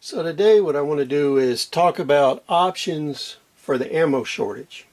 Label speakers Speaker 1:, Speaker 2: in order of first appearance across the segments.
Speaker 1: So today what I want to do is talk about options for the ammo shortage.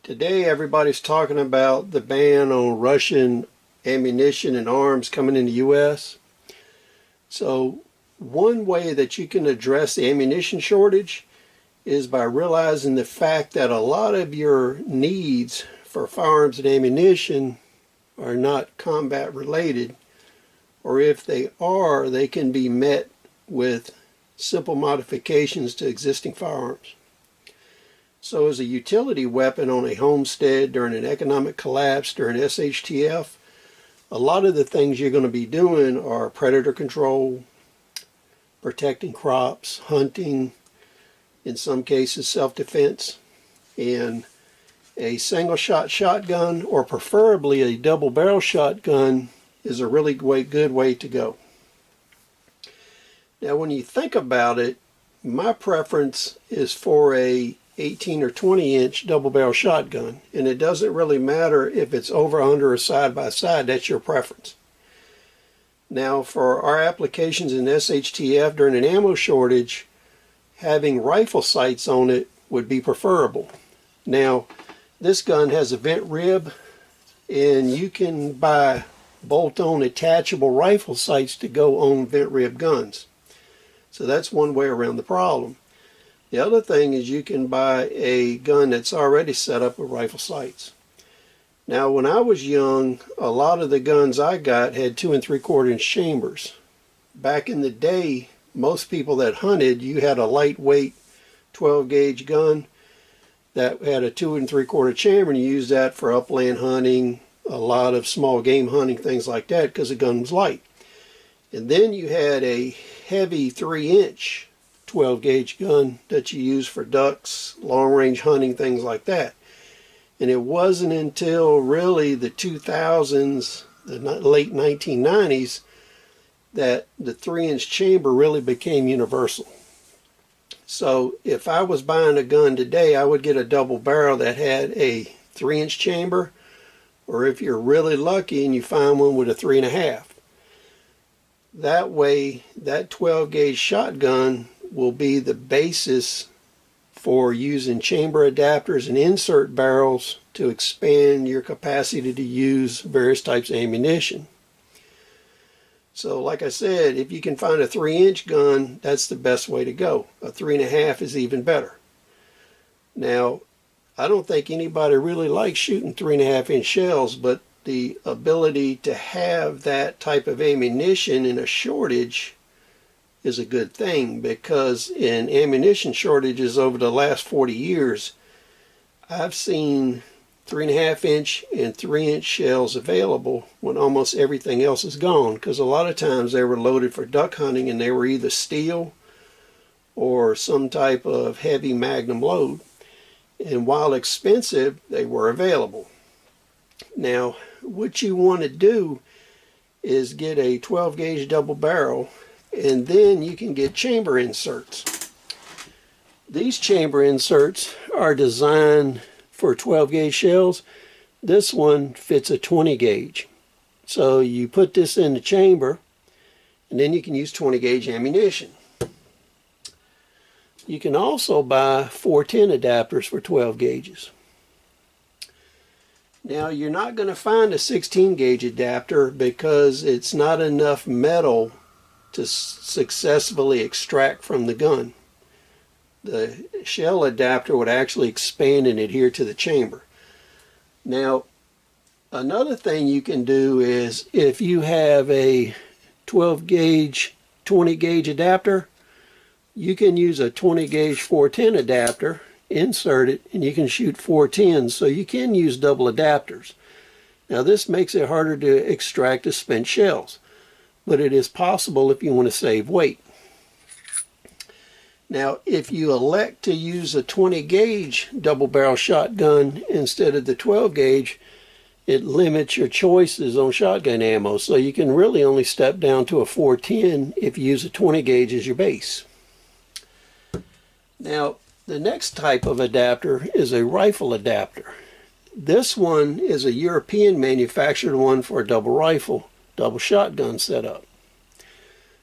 Speaker 1: Today everybody's talking about the ban on Russian ammunition and arms coming in the U.S. So one way that you can address the ammunition shortage is by realizing the fact that a lot of your needs for firearms and ammunition are not combat related, or if they are, they can be met with simple modifications to existing firearms. So as a utility weapon on a homestead during an economic collapse during SHTF, a lot of the things you're going to be doing are predator control, protecting crops, hunting, in some cases self-defense, and a single-shot shotgun or preferably a double-barrel shotgun is a really good way to go. Now when you think about it, my preference is for a 18 or 20 inch double barrel shotgun, and it doesn't really matter if it's over, under, or side by side. That's your preference. Now for our applications in SHTF during an ammo shortage, having rifle sights on it would be preferable. Now this gun has a vent rib, and you can buy bolt-on attachable rifle sights to go on vent rib guns. So that's one way around the problem. The other thing is you can buy a gun that's already set up with rifle sights. Now when I was young, a lot of the guns I got had 2 3/4 inch chambers. Back in the day, most people that hunted, you had a lightweight 12 gauge gun that had a 2 3/4 chamber, and you used that for upland hunting, a lot of small game hunting, things like that, because the gun was light. And then you had a heavy 3-inch 12 gauge gun that you use for ducks, long range hunting, things like that. And it wasn't until really the 2000s, the late 1990s, that the 3-inch chamber really became universal. So if I was buying a gun today, I would get a double barrel that had a 3-inch chamber, or if you're really lucky and you find one with a 3.5. That way, that 12 gauge shotgun will be the basis for using chamber adapters and insert barrels to expand your capacity to use various types of ammunition. So like I said, if you can find a 3-inch gun, that's the best way to go. A 3.5 is even better. Now, I don't think anybody really likes shooting 3.5-inch shells, but the ability to have that type of ammunition in a shortage is a good thing, because in ammunition shortages over the last 40 years, I've seen 3.5-inch and 3-inch shells available when almost everything else is gone, because a lot of times they were loaded for duck hunting and they were either steel or some type of heavy magnum load, and while expensive, they were available. Now what you want to do is get a 12 gauge double barrel, and then you can get chamber inserts. These chamber inserts are designed for 12 gauge shells. This one fits a 20 gauge. So you put this in the chamber, and then you can use 20 gauge ammunition. You can also buy 410 adapters for 12 gauges. Now you're not going to find a 16 gauge adapter because it's not enough metal to successfully extract from the gun. The shell adapter would actually expand and adhere to the chamber. Now another thing you can do is, if you have a 12 gauge 20 gauge adapter, you can use a 20 gauge 410 adapter, insert it, and you can shoot 410s, so you can use double adapters. Now this makes it harder to extract the spent shells, but it is possible if you want to save weight. Now if you elect to use a 20 gauge double barrel shotgun instead of the 12 gauge, it limits your choices on shotgun ammo, so you can really only step down to a 410 if you use a 20 gauge as your base. Now the next type of adapter is a rifle adapter. This one is a European manufactured one for a double rifle, double shotgun setup.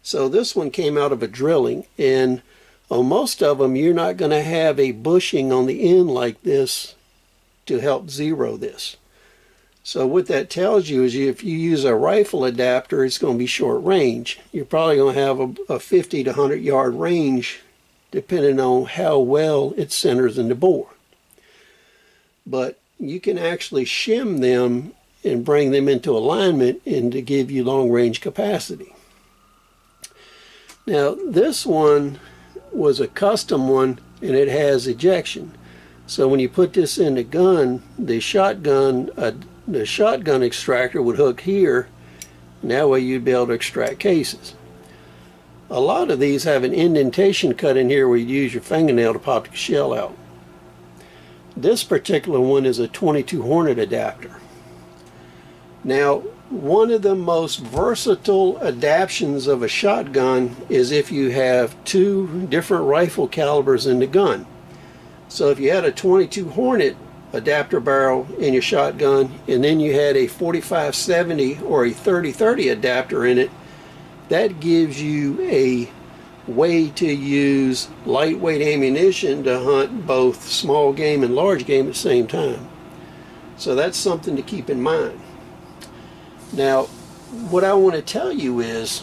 Speaker 1: So this one came out of a drilling, and on most of them you're not going to have a bushing on the end like this to help zero this. So what that tells you is if you use a rifle adapter, it's going to be short range. You're probably going to have a 50 to 100 yard range depending on how well it centers in the bore. But you can actually shim them and bring them into alignment and to give you long range capacity. Now this one was a custom one, and it has ejection. So when you put this in the gun, the shotgun extractor would hook here, and that way you'd be able to extract cases. A lot of these have an indentation cut in here where you use your fingernail to pop the shell out. This particular one is a 22 Hornet adapter. Now, one of the most versatile adaptions of a shotgun is if you have two different rifle calibers in the gun. So if you had a 22 Hornet adapter barrel in your shotgun, and then you had a 45-70 or a 30-30 adapter in it, that gives you a way to use lightweight ammunition to hunt both small game and large game at the same time. So that's something to keep in mind. Now, what I want to tell you is,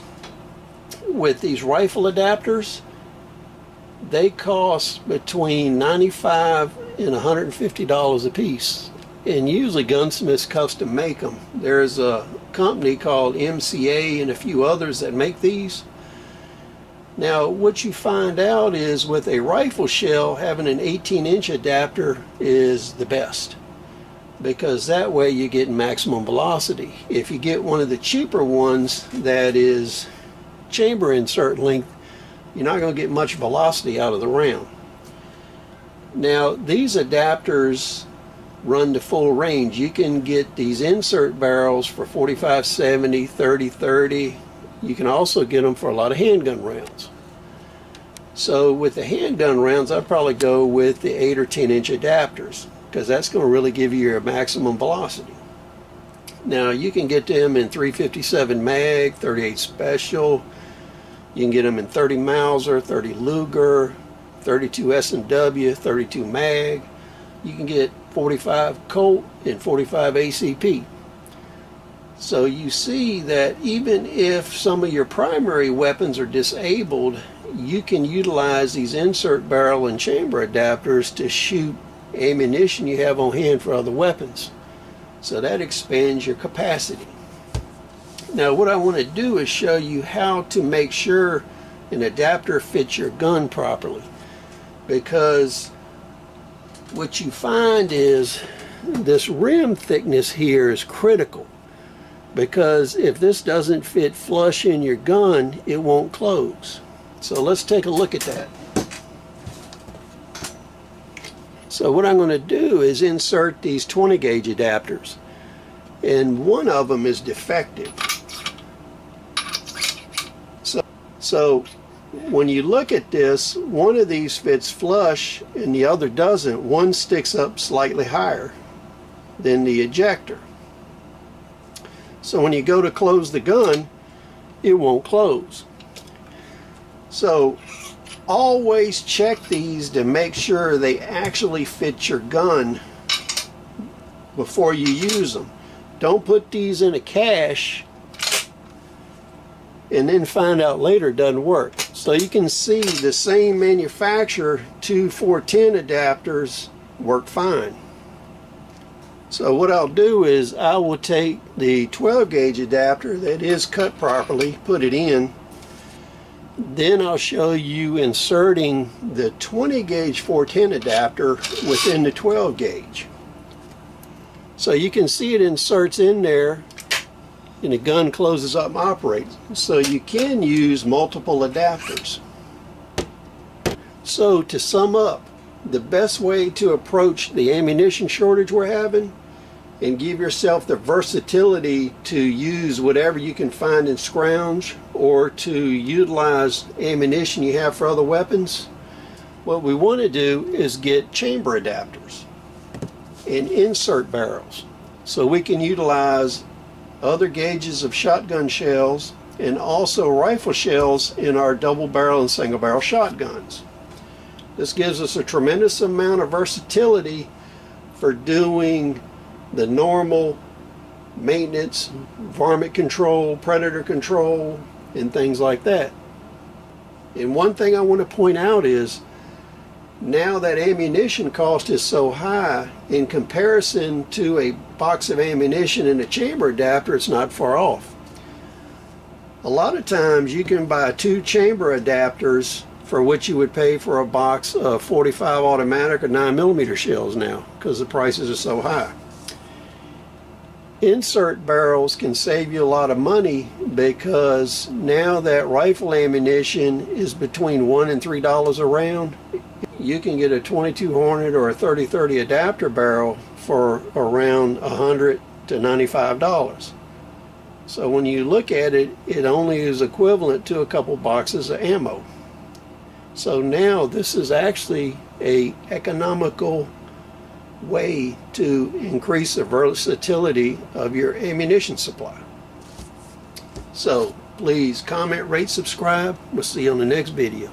Speaker 1: with these rifle adapters, they cost between $95 and $150 a piece, and usually gunsmiths custom make them. There's a company called MCA and a few others that make these. Now what you find out is with a rifle shell, having an 18-inch adapter is the best, because that way you get maximum velocity. If you get one of the cheaper ones that is chamber insert length, you're not going to get much velocity out of the round. Now these adapters run to full range. You can get these insert barrels for 45-70, 30-30. You can also get them for a lot of handgun rounds. So with the handgun rounds, I'd probably go with the 8 or 10-inch adapters, because that's going to really give you your maximum velocity. Now you can get them in 357 mag, 38 special. You can get them in 30 Mauser, 30 Luger, 32 S&W, 32 mag. You can get 45 Colt and 45 ACP. So you see that even if some of your primary weapons are disabled, you can utilize these insert barrel and chamber adapters to shoot ammunition you have on hand for other weapons. So that expands your capacity. Now what I want to do is show you how to make sure an adapter fits your gun properly, because what you find is this rim thickness here is critical, because if this doesn't fit flush in your gun, it won't close. So let's take a look at that. So what I'm going to do is insert these 20 gauge adapters, and one of them is defective. So when you look at this, one of these fits flush and the other doesn't. One sticks up slightly higher than the ejector. So when you go to close the gun, it won't close. So always check these to make sure they actually fit your gun before you use them. Don't put these in a cache and then find out later it doesn't work. So you can see the same manufacturer, two 410 adapters work fine. So what I'll do is I will take the 12 gauge adapter that is cut properly, put it in. Then I'll show you inserting the 20 gauge 410 adapter within the 12 gauge. So you can see it inserts in there, and the gun closes up and operates. So you can use multiple adapters. So to sum up, the best way to approach the ammunition shortage we're having and give yourself the versatility to use whatever you can find in scrounge or to utilize ammunition you have for other weapons, what we want to do is get chamber adapters and insert barrels so we can utilize other gauges of shotgun shells and also rifle shells in our double barrel and single barrel shotguns. This gives us a tremendous amount of versatility for doing the normal maintenance, varmint control, predator control, and things like that. And one thing I want to point out is, now that ammunition cost is so high, in comparison to a box of ammunition and a chamber adapter, it's not far off. A lot of times you can buy 2 chamber adapters for what you would pay for a box of 45 automatic or 9mm shells now, because the prices are so high. Insert barrels can save you a lot of money, because now that rifle ammunition is between $1 and $3 a round, you can get a 22 Hornet or a 30-30 adapter barrel for around $100 to $95. So when you look at it, it only is equivalent to a couple boxes of ammo. So now this is actually an economical way to increase the versatility of your ammunition supply. So please comment, rate, subscribe. We'll see you on the next video.